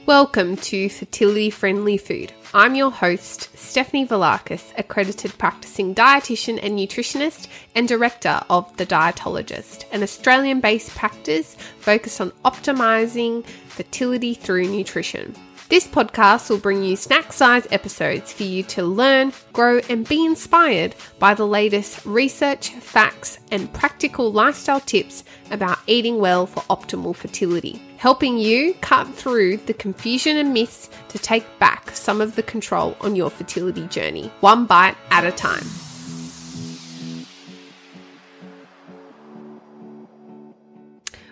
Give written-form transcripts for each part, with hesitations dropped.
Welcome to Fertility Friendly Food. I'm your host, Stephanie Velakis, accredited practicing dietitian and nutritionist and director of The Dietologist, an Australian-based practice focused on optimizing fertility through nutrition. This podcast will bring you snack-size episodes for you to learn, grow, and be inspired by the latest research, facts, and practical lifestyle tips about eating well for optimal fertility, helping you cut through the confusion and myths to take back some of the control on your fertility journey, one bite at a time.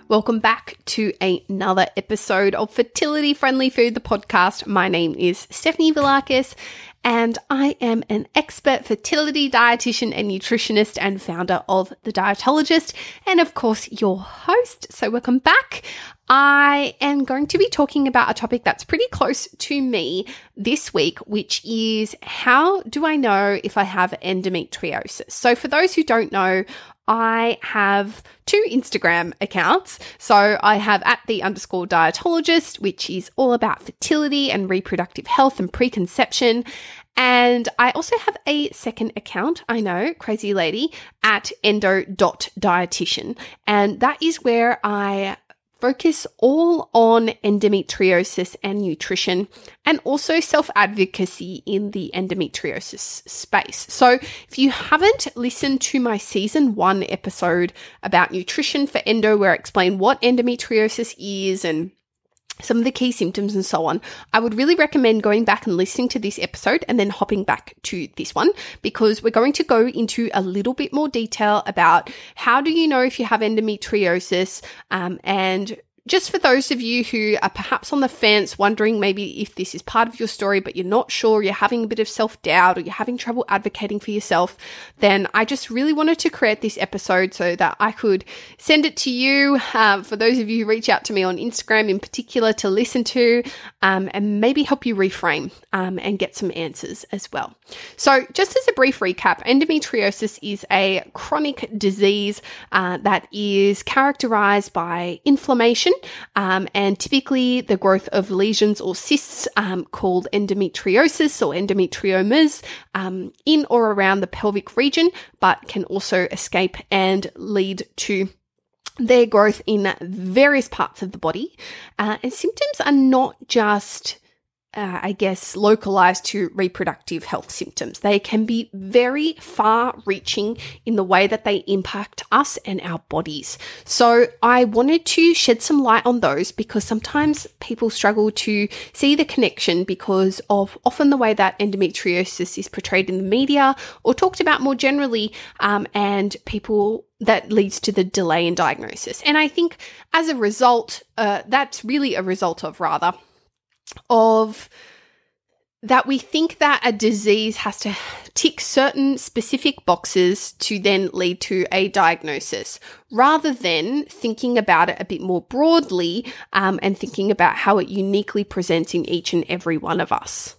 Welcome back to another episode of Fertility Friendly Food, the podcast. My name is Stephanie Velakis, and I am an expert fertility dietitian and nutritionist and founder of The Dietologist, and of course, your host. So welcome back. I am going to be talking about a topic that's pretty close to me this week, which is how do I know if I have endometriosis? So for those who don't know, I have two Instagram accounts. So I have @the_dietologist, which is all about fertility and reproductive health and preconception. And I also have a second account, I know, crazy lady, @endo.dietitian. And that is where I focus all on endometriosis and nutrition and also self-advocacy in the endometriosis space. So if you haven't listened to my season 1 episode about nutrition for endo, where I explain what endometriosis is and some of the key symptoms and so on, I would really recommend going back and listening to this episode and then hopping back to this one, because we're going to go into a little bit more detail about how do you know if you have endometriosis, and just for those of you who are perhaps on the fence, wondering maybe if this is part of your story, but you're not sure, you're having a bit of self-doubt or you're having trouble advocating for yourself, then I just really wanted to create this episode so that I could send it to you, for those of you who reach out to me on Instagram in particular, to listen to, and maybe help you reframe and get some answers as well. So just as a brief recap, endometriosis is a chronic disease that is characterized by inflammation, and typically the growth of lesions or cysts called endometriosis or endometriomas in or around the pelvic region, but can also escape and lead to their growth in various parts of the body. And symptoms are not just localized to reproductive health symptoms. They can be very far-reaching in the way that they impact us and our bodies. So I wanted to shed some light on those because sometimes people struggle to see the connection because of often the way that endometriosis is portrayed in the media or talked about more generally, and people that leads to the delay in diagnosis. And I think as a result, that's really a result of that we think that a disease has to tick certain specific boxes to then lead to a diagnosis, rather than thinking about it a bit more broadly, and thinking about how it uniquely presents in each and every one of us,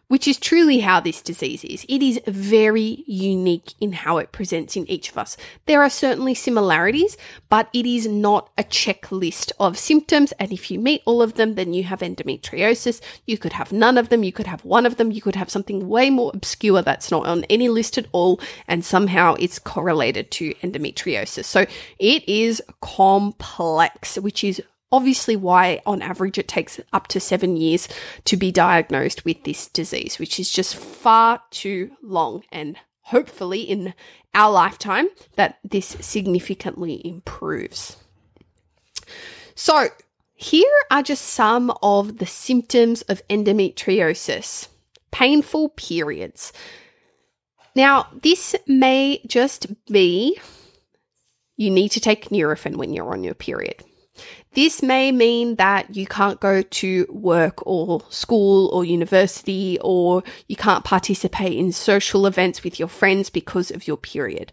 which is truly how this disease is. It is very unique in how it presents in each of us. There are certainly similarities, but it is not a checklist of symptoms. And if you meet all of them, then you have endometriosis. You could have none of them. You could have one of them. You could have something way more obscure that's not on any list at all. And somehow it's correlated to endometriosis. So it is complex, which is obviously why on average it takes up to 7 years to be diagnosed with this disease, which is just far too long. And hopefully in our lifetime that this significantly improves. So here are just some of the symptoms of endometriosis. Painful periods. Now, this may just be you need to take Nurofen when you're on your period. This may mean that you can't go to work or school or university, or you can't participate in social events with your friends because of your period.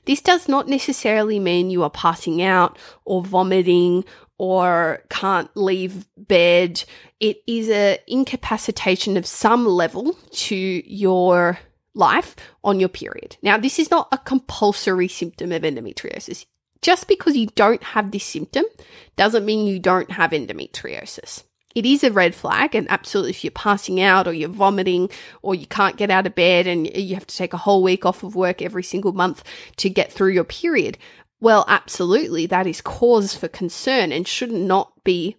This does not necessarily mean you are passing out or vomiting or can't leave bed. It is an incapacitation of some level to your life on your period. Now, this is not a compulsory symptom of endometriosis. Just because you don't have this symptom doesn't mean you don't have endometriosis. it is a red flag. And absolutely, if you're passing out or you're vomiting or you can't get out of bed and you have to take a whole week off of work every single month to get through your period, well, absolutely, that is cause for concern and should not be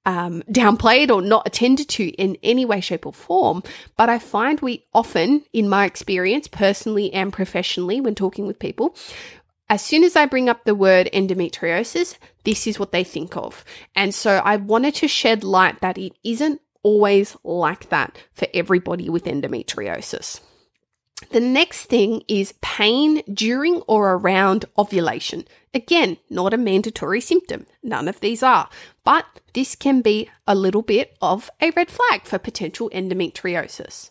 downplayed or not attended to in any way, shape, or form. But I find we often, in my experience, personally and professionally, when talking with people, as soon as I bring up the word endometriosis, this is what they think of. And so I wanted to shed light that it isn't always like that for everybody with endometriosis. The next thing is pain during or around ovulation. Again, not a mandatory symptom. None of these are. But this can be a little bit of a red flag for potential endometriosis.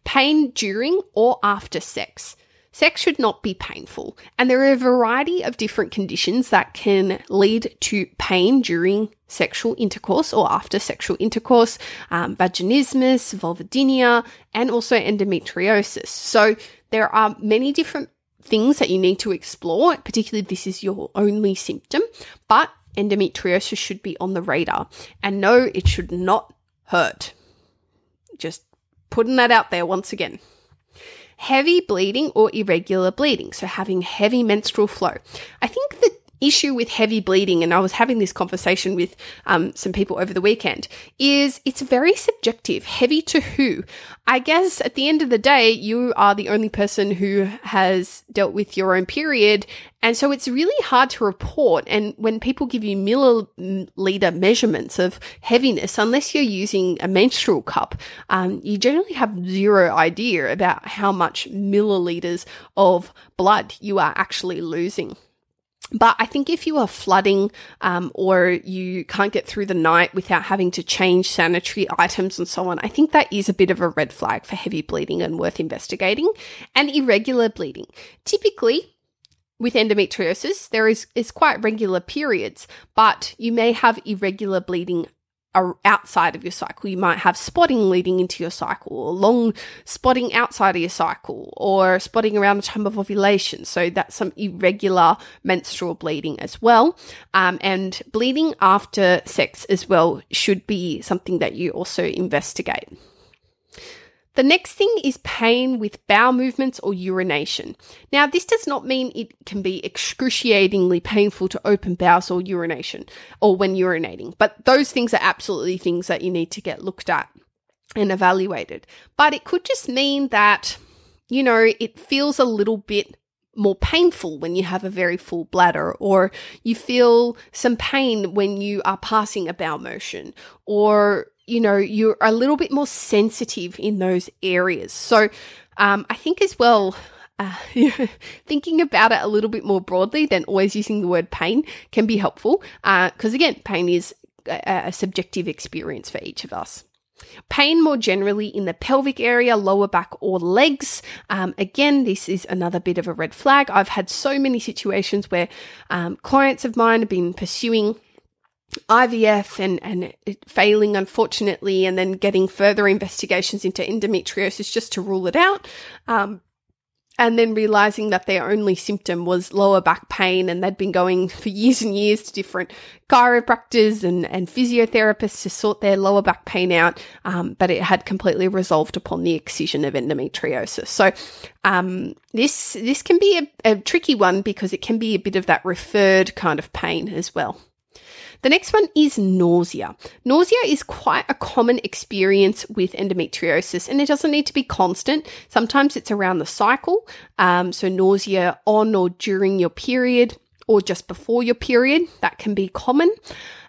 Pain during or after sex. Sex should not be painful, and there are a variety of different conditions that can lead to pain during sexual intercourse or after sexual intercourse, vaginismus, vulvodynia, and also endometriosis. So there are many different things that you need to explore, particularly if this is your only symptom, but endometriosis should be on the radar. And no, it should not hurt. Just putting that out there once again. Heavy bleeding or irregular bleeding, so having heavy menstrual flow. I think the issue with heavy bleeding, and I was having this conversation with some people over the weekend, is it's very subjective. Heavy to who? I guess at the end of the day, you are the only person who has dealt with your own period, and so it's really hard to report. And when people give you milliliter measurements of heaviness, unless you're using a menstrual cup, you generally have zero idea about how much milliliters of blood you are actually losing. But I think if you are flooding or you can't get through the night without having to change sanitary items and so on, I think that is a bit of a red flag for heavy bleeding and worth investigating. And irregular bleeding. Typically, with endometriosis, there is quite regular periods, but you may have irregular bleeding outside of your cycle. You might have spotting leading into your cycle, or long spotting outside of your cycle, or spotting around the time of ovulation. So that's some irregular menstrual bleeding as well. And bleeding after sex as well should be something that you also investigate. The next thing is pain with bowel movements or urination. Now, this does not mean it can be excruciatingly painful to open bowels or urination or when urinating, but those things are absolutely things that you need to get looked at and evaluated. But it could just mean that, you know, it feels a little bit more painful when you have a very full bladder, or you feel some pain when you are passing a bowel motion, or you know, you're a little bit more sensitive in those areas. So I think as well, thinking about it a little bit more broadly than always using the word pain can be helpful because, again, pain is a subjective experience for each of us. Pain more generally in the pelvic area, lower back or legs. Again, this is another bit of a red flag. I've had so many situations where clients of mine have been pursuing IVF and it failing, unfortunately, and then getting further investigations into endometriosis just to rule it out. And then realizing that their only symptom was lower back pain, and they'd been going for years and years to different chiropractors and physiotherapists to sort their lower back pain out, but it had completely resolved upon the excision of endometriosis. So this can be a tricky one because it can be a bit of that referred kind of pain as well. The next one is nausea. Nausea is quite a common experience with endometriosis, and it doesn't need to be constant. Sometimes it's around the cycle, so nausea on or during your period or just before your period, that can be common.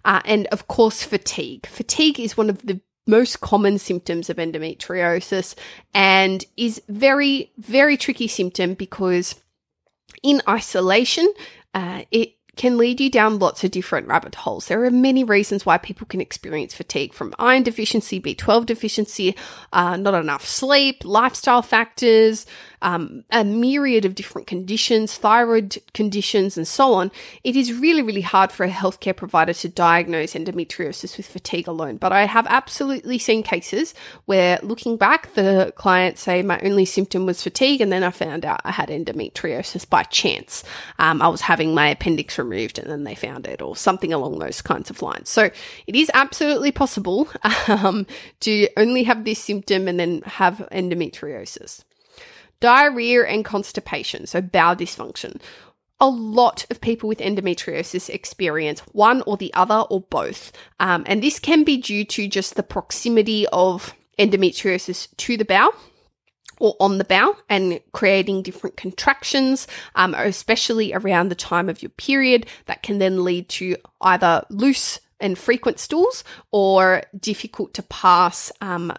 And of course, fatigue. Fatigue is one of the most common symptoms of endometriosis and is very, very tricky symptom because in isolation, it can lead you down lots of different rabbit holes. There are many reasons why people can experience fatigue, from iron deficiency, B12 deficiency, not enough sleep, lifestyle factors, a myriad of different conditions, thyroid conditions, and so on, it is really, really hard for a healthcare provider to diagnose endometriosis with fatigue alone. But I have absolutely seen cases where, looking back, the client say my only symptom was fatigue, and then I found out I had endometriosis by chance. I was having my appendix removed and then they found it, or something along those kinds of lines. So it is absolutely possible to only have this symptom and then have endometriosis. Diarrhea and constipation, so bowel dysfunction. A lot of people with endometriosis experience one or the other or both. And this can be due to just the proximity of endometriosis to the bowel or on the bowel and creating different contractions, especially around the time of your period, that can then lead to either loose and frequent stools or difficult to pass,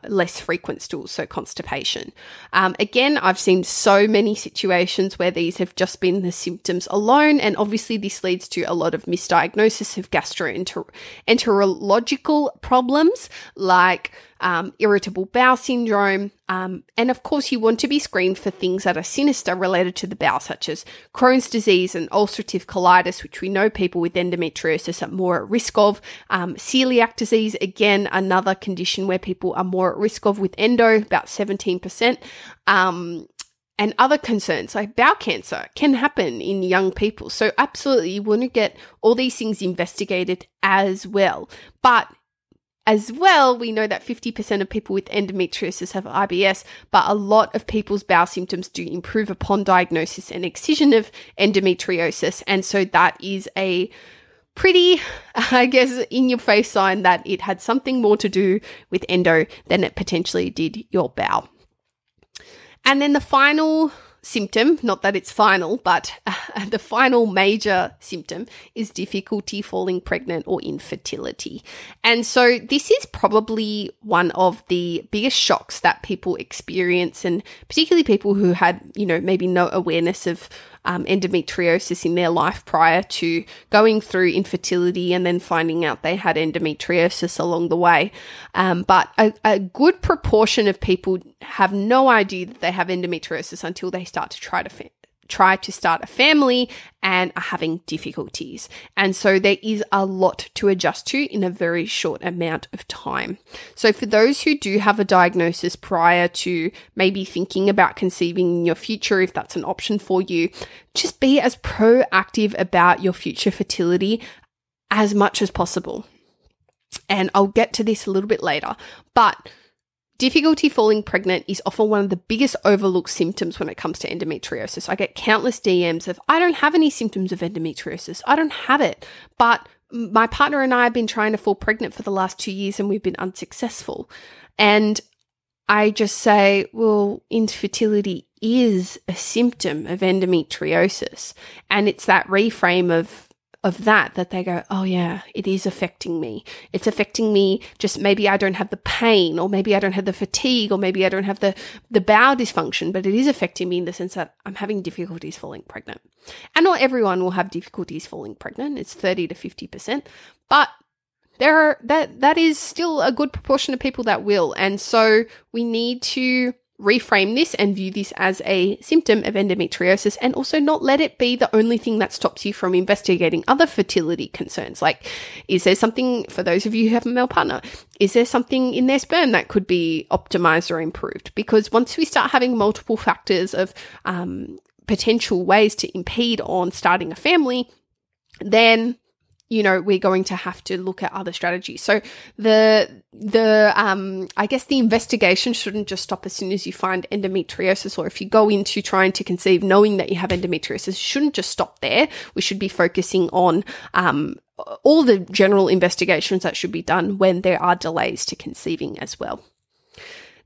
less frequent stools, so constipation. Again, I've seen so many situations where these have just been the symptoms alone, and obviously this leads to a lot of misdiagnosis of gastroenterological problems like irritable bowel syndrome. And of course, you want to be screened for things that are sinister related to the bowel, such as Crohn's disease and ulcerative colitis, which we know people with endometriosis are more at risk of. Celiac disease, again, another condition where people are more at risk of with endo, about 17%. And other concerns like bowel cancer can happen in young people. So absolutely, you want to get all these things investigated as well. But as well, we know that 50% of people with endometriosis have IBS, but a lot of people's bowel symptoms do improve upon diagnosis and excision of endometriosis. And so that is a pretty, I guess, in-your-face sign that it had something more to do with endo than it potentially did your bowel. And then the final symptom, not that it's final, but the final major symptom is difficulty falling pregnant or infertility. And so this is probably one of the biggest shocks that people experience, and particularly people who had, maybe no awareness of endometriosis in their life prior to going through infertility and then finding out they had endometriosis along the way. But a good proportion of people have no idea that they have endometriosis until they start to try to start a family and are having difficulties. And so there is a lot to adjust to in a very short amount of time. So for those who do have a diagnosis prior to maybe thinking about conceiving in your future, if that's an option for you, just be as proactive about your future fertility as much as possible. And I'll get to this a little bit later, but difficulty falling pregnant is often one of the biggest overlooked symptoms when it comes to endometriosis. I get countless DMs of, I don't have any symptoms of endometriosis. I don't have it, but my partner and I have been trying to fall pregnant for the last 2 years and we've been unsuccessful. And I just say, well, infertility is a symptom of endometriosis. And it's that reframe of that they go, oh yeah, it is affecting me. It's affecting me, just maybe I don't have the pain, or maybe I don't have the fatigue, or maybe I don't have the bowel dysfunction, but it is affecting me in the sense that I'm having difficulties falling pregnant. And not everyone will have difficulties falling pregnant. It's 30 to 50%, but that is still a good proportion of people that will. And so we need to reframe this and view this as a symptom of endometriosis, and also not let it be the only thing that stops you from investigating other fertility concerns. Like, is there something, for those of you who have a male partner, is there something in their sperm that could be optimized or improved? Because once we start having multiple factors of potential ways to impede on starting a family, then we're going to have to look at other strategies. So I guess the investigation shouldn't just stop as soon as you find endometriosis, or if you go into trying to conceive knowing that you have endometriosis, shouldn't just stop there. We should be focusing on all the general investigations that should be done when there are delays to conceiving as well.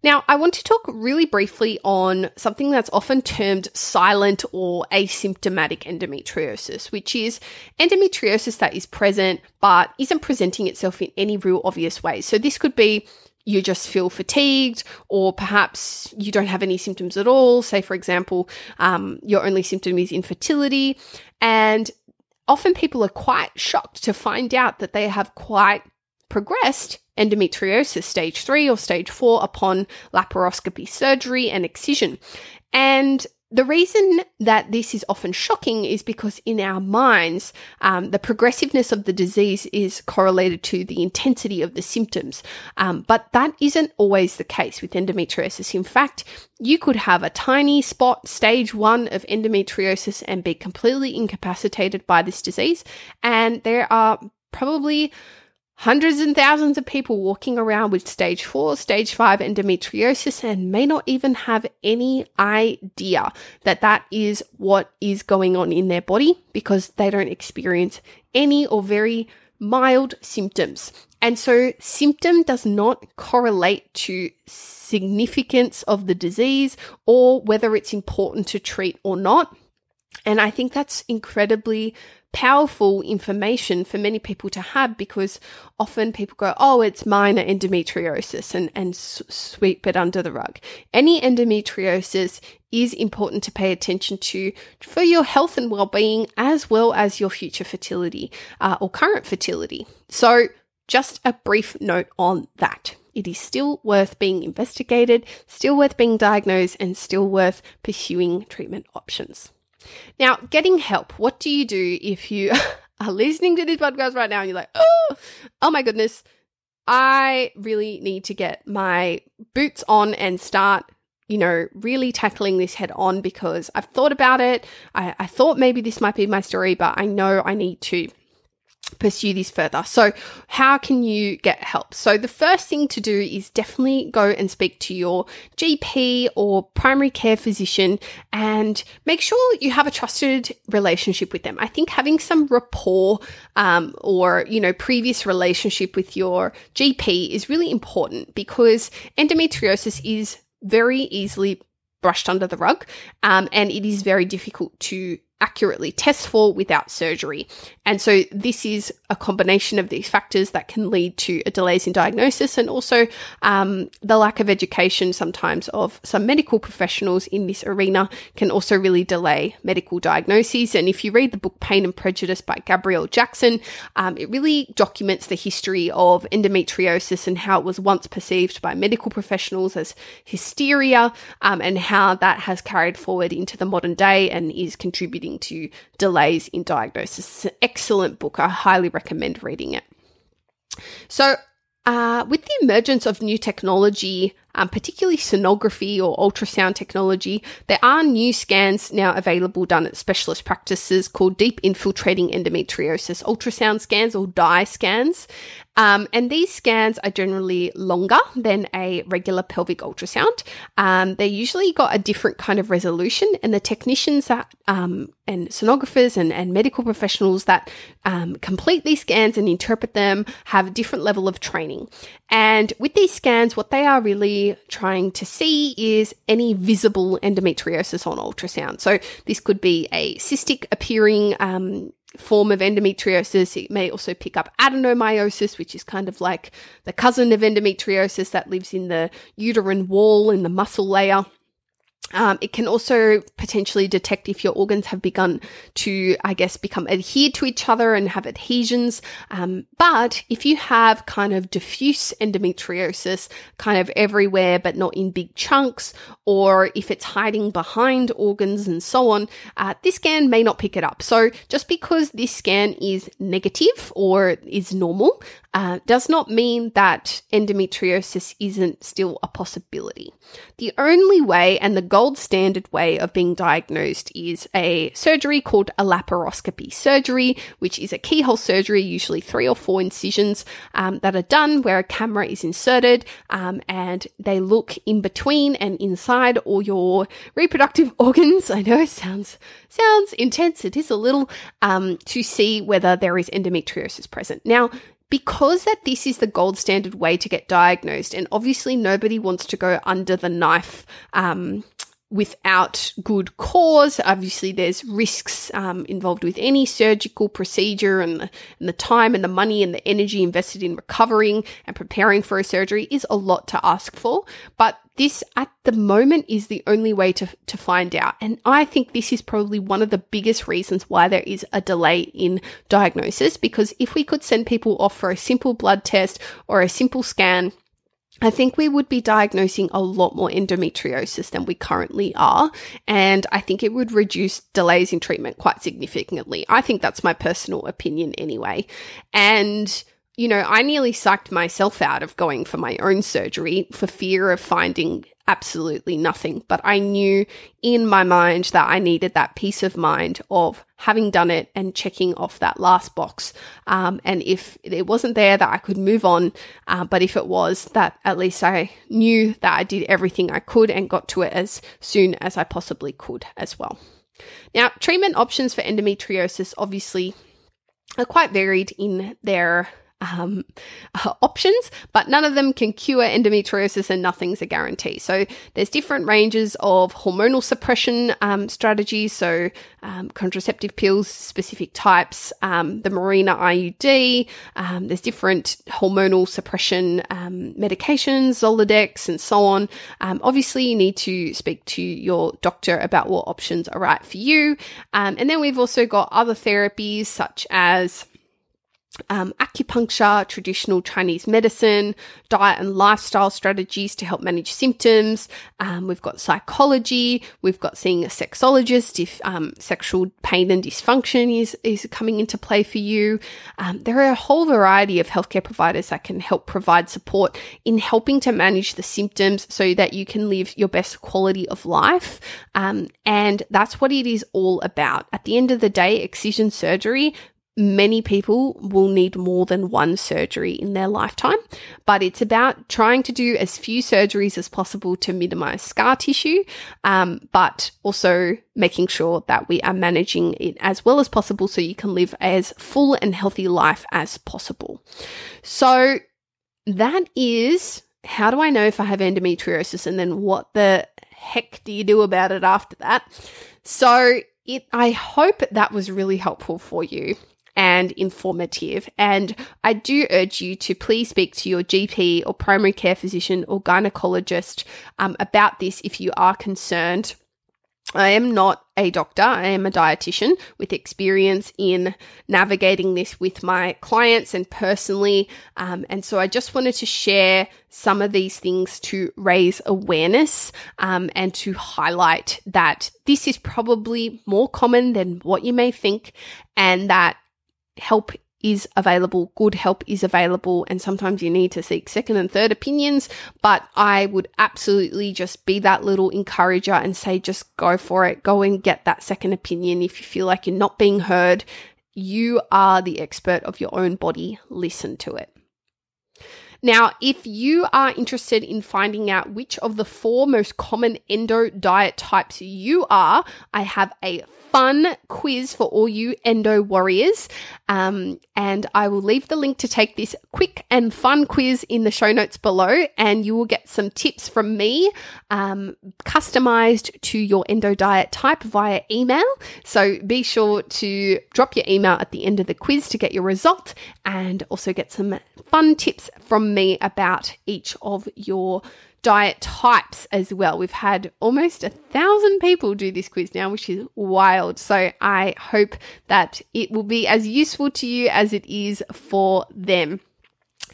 Now, I want to talk really briefly on something that's often termed silent or asymptomatic endometriosis, which is endometriosis that is present but isn't presenting itself in any real obvious way. So this could be you just feel fatigued, or perhaps you don't have any symptoms at all. Say, for example, your only symptom is infertility, and often people are quite shocked to find out that they have quite progressed endometriosis stage 3 or stage 4 upon laparoscopy surgery and excision. And the reason that this is often shocking is because in our minds, the progressiveness of the disease is correlated to the intensity of the symptoms. But that isn't always the case with endometriosis. In fact, you could have a tiny spot, stage 1 of endometriosis, and be completely incapacitated by this disease. And there are probably hundreds and thousands of people walking around with stage 4, stage 5 endometriosis and may not even have any idea that that is what is going on in their body because they don't experience any or very mild symptoms. And so symptom does not correlate to significance of the disease or whether it's important to treat or not. And I think that's incredibly powerful information for many people to have, because often people go, oh, it's minor endometriosis and sweep it under the rug. Any endometriosis is important to pay attention to for your health and well-being, as well as your future fertility or current fertility. So just a brief note on that. It is still worth being investigated, still worth being diagnosed, and still worth pursuing treatment options. Now, getting help. What do you do if you are listening to this podcast right now and you're like, oh my goodness, I really need to get my boots on and start, really tackling this head on because I've thought about it. I thought maybe this might be my story, but I know I need to pursue this further. So how can you get help? So the first thing to do is definitely go and speak to your GP or primary care physician and make sure you have a trusted relationship with them. I think having some rapport or previous relationship with your GP is really important because endometriosis is very easily brushed under the rug and it is very difficult to accurately test for without surgery. And so this is a combination of these factors that can lead to delays in diagnosis and also the lack of education sometimes of some medical professionals in this arena can also really delay medical diagnoses. And if you read the book Pain and Prejudice by Gabrielle Jackson, it really documents the history of endometriosis and how it was once perceived by medical professionals as hysteria and how that has carried forward into the modern day and is contributing to delays in diagnosis. It's an excellent book. I highly recommend reading it. So with the emergence of new technology, particularly sonography or ultrasound technology, there are new scans now available done at specialist practices called deep infiltrating endometriosis ultrasound scans or DIE scans. And these scans are generally longer than a regular pelvic ultrasound. They usually got a different kind of resolution, and the technicians that and sonographers and medical professionals that complete these scans and interpret them have a different level of training. And with these scans, what they are really trying to see is any visible endometriosis on ultrasound. So this could be a cystic appearing form of endometriosis. It may also pick up adenomyosis, which is kind of like the cousin of endometriosis that lives in the uterine wall in the muscle layer. It can also potentially detect if your organs have begun to, become adhered to each other and have adhesions. But if you have kind of diffuse endometriosis kind of everywhere, but not in big chunks, or if it's hiding behind organs and so on, this scan may not pick it up. So just because this scan is negative or is normal, does not mean that endometriosis isn't still a possibility. The only way and the gold standard way of being diagnosed is a surgery called a laparoscopy surgery, which is a keyhole surgery, usually 3 or 4 incisions that are done where a camera is inserted and they look in between and inside all your reproductive organs. I know it sounds intense. It is a little to see whether there is endometriosis present. Now, because that this is the gold standard way to get diagnosed, and obviously nobody wants to go under the knife without good cause. Obviously, there's risks involved with any surgical procedure, and the time and the money and the energy invested in recovering and preparing for a surgery is a lot to ask for. But this, at the moment, is the only way to find out. And I think this is probably one of the biggest reasons why there is a delay in diagnosis, because if we could send people off for a simple blood test or a simple scan, I think we would be diagnosing a lot more endometriosis than we currently are. And I think it would reduce delays in treatment quite significantly. I think that's my personal opinion anyway. And I nearly psyched myself out of going for my own surgery for fear of finding absolutely nothing. But I knew in my mind that I needed that peace of mind of having done it and checking off that last box. And if it wasn't there, that I could move on. But if it was, that at least I knew that I did everything I could and got to it as soon as I possibly could as well. Now, treatment options for endometriosis obviously are quite varied in their options, but none of them can cure endometriosis and nothing's a guarantee. So there's different ranges of hormonal suppression strategies, so contraceptive pills, specific types, the Mirena IUD, there's different hormonal suppression medications, Zoladex, and so on. Obviously, you need to speak to your doctor about what options are right for you. And then we've also got other therapies such as acupuncture, traditional Chinese medicine, diet and lifestyle strategies to help manage symptoms. We've got psychology. We've got seeing a sexologist if sexual pain and dysfunction is coming into play for you. There are a whole variety of healthcare providers that can help provide support in helping to manage the symptoms so that you can live your best quality of life. And that's what it is all about. At the end of the day, excision surgery, many people will need more than one surgery in their lifetime, but it's about trying to do as few surgeries as possible to minimize scar tissue, but also making sure that we are managing it as well as possible so you can live as full and healthy life as possible. So that is, how do I know if I have endometriosis, and then what the heck do you do about it after that? So I hope that was really helpful for you and informative. And I do urge you to please speak to your GP or primary care physician or gynecologist about this if you are concerned. I am not a doctor. I am a dietitian with experience in navigating this with my clients and personally. And so I just wanted to share some of these things to raise awareness and to highlight that this is probably more common than what you may think, and that help is available, good help is available, and sometimes you need to seek second and third opinions, but I would absolutely just be that little encourager and say just go for it, go and get that second opinion. If you feel like you're not being heard, you are the expert of your own body, listen to it. Now, if you are interested in finding out which of the 4 most common endo diet types you are, I have a fun quiz for all you endo warriors. And I will leave the link to take this quick and fun quiz in the show notes below, and you will get some tips from me customized to your endo diet type via email. So be sure to drop your email at the end of the quiz to get your result, and also get some fun tips from me about each of your diet types as well. We've had almost 1,000 people do this quiz now, which is wild. So I hope that it will be as useful to you as it is for them.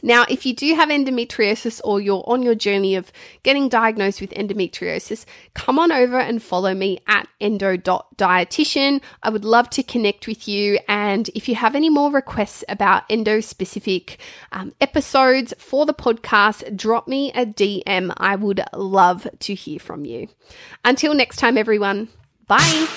Now, if you do have endometriosis or you're on your journey of getting diagnosed with endometriosis, come on over and follow me at endo.dietitian. I would love to connect with you. And if you have any more requests about endo-specific episodes for the podcast, drop me a DM. I would love to hear from you. Until next time, everyone. Bye.